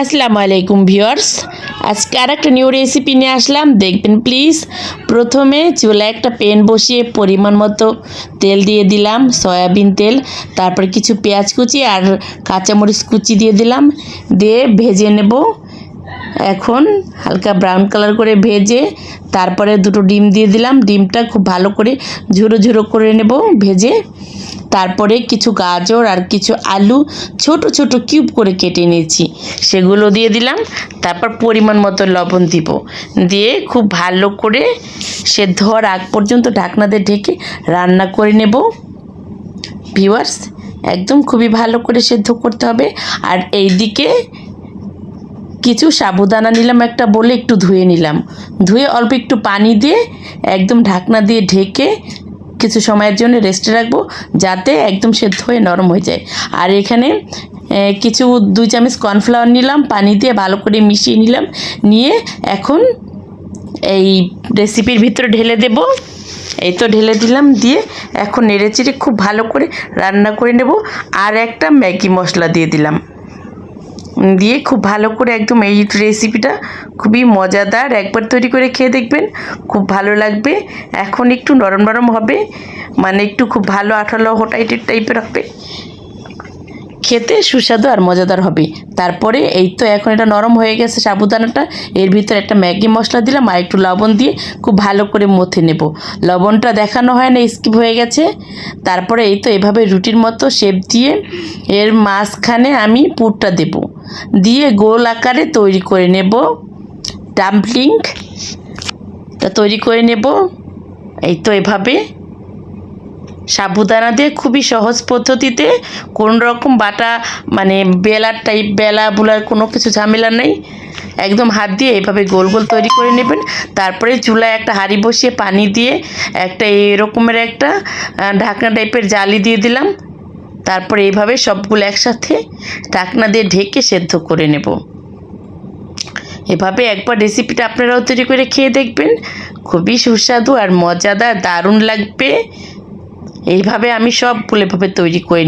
আসসালামু আলাইকুম ভিউয়ার্স, আজকে আর একটা নিউ রেসিপি নিয়ে আসলাম, দেখবেন প্লিজ। প্রথমে চুলায় একটা প্যান বসিয়ে পরিমাণ মতো তেল দিয়ে দিলাম, সয়াবিন তেল। তারপর কিছু পেঁয়াজ কুচি আর কাঁচামরিচ কুচি দিয়ে দিলাম, দিয়ে ভেজে নেব। এখন হালকা ব্রাউন কালার করে ভেজে তারপরে দুটো ডিম দিয়ে দিলাম। ডিমটা খুব ভালো করে ঝুরো ঝুরো করে নেব ভেজে। তারপরে কিছু গাজর আর কিছু আলু ছোট ছোট কিউব করে কেটে নিয়েছি, সেগুলো দিয়ে দিলাম। তারপর পরিমাণ মতো লবণ দিব, দিয়ে খুব ভালো করে সেদ্ধ হওয়ার আগ পর্যন্ত ঢাকনা দিয়ে ঢেকে রান্না করে নেব। ভিউয়ার্স, একদম খুবই ভালো করে সেদ্ধ করতে হবে। আর এইদিকে কিছু সাবুদানা নিলাম, একটা বলে একটু ধুয়ে নিলাম, ধুয়ে অল্প একটু পানি দিয়ে একদম ঢাকনা দিয়ে ঢেকে কিছু সময়ের জন্য রেস্টে রাখবো, যাতে একদম সেদ্ধ হয়ে নরম হয়ে যায়। আর এখানে কিছু 2 চামচ কর্নফ্লাওয়ার নিলাম, পানি দিয়ে ভালো করে মিশিয়ে নিলাম, নিয়ে এখন এই রেসিপির ভিতরে ঢেলে দেব। এই তো ঢেলে দিলাম, দিয়ে এখন নেড়েচেড়ে খুব ভালো করে রান্না করে নেব। আর একটা ম্যাগি মশলা দিয়ে দিলাম, দিয়ে খুব ভালো করে একদম এই রেসিপিটা খুবই মজাদার, একবার তৈরি করে খেয়ে দেখবেন, খুব ভালো লাগবে। এখন একটু নরম নরম হবে, মানে একটু খুব ভালো আঠালো টাইপের হবে, খেতে সুস্বাদু আর মজাদার হবে। তারপরে এই তো এখন এটা নরম হয়ে গেছে সাবুদানাটা, এর ভিতরে একটা ম্যাগি মশলা দিলাম আর একটু লবণ দিয়ে খুব ভালো করে মথে নেব। লবণটা দেখানো হয় না, স্কিপ হয়ে গেছে। তারপরে এই তো এভাবে রুটির মতো শেপ দিয়ে এর মাঝখানে আমি পুরটা দেব, দিয়ে গোল আকারে তৈরি করে নেব। ডাম্পলিংটা তৈরি করে নেব। এই তো এভাবে সাবুদানা দিয়ে খুবই সহজ পদ্ধতিতে, কোনো রকম বাটা মানে বেলা বুলার কোনো কিছু ঝামেলা নেই, একদম হাত দিয়ে এভাবে গোল গোল তৈরি করে নেবেন। তারপরে চুলায় একটা হাঁড়ি বসিয়ে পানি দিয়ে একটা এরকমের একটা ঢাকনা টাইপের জালি দিয়ে দিলাম। তারপরে এইভাবে সবগুলো একসাথে ঢাকনা দিয়ে ঢেকে সেদ্ধ করে নেব। এভাবে একবার রেসিপিটা আপনারাও তৈরি করে খেয়ে দেখবেন, খুবই সুস্বাদু আর মজাদার, দারুণ লাগবে। এইভাবে আমি সবগুলো এভাবে তৈরি করে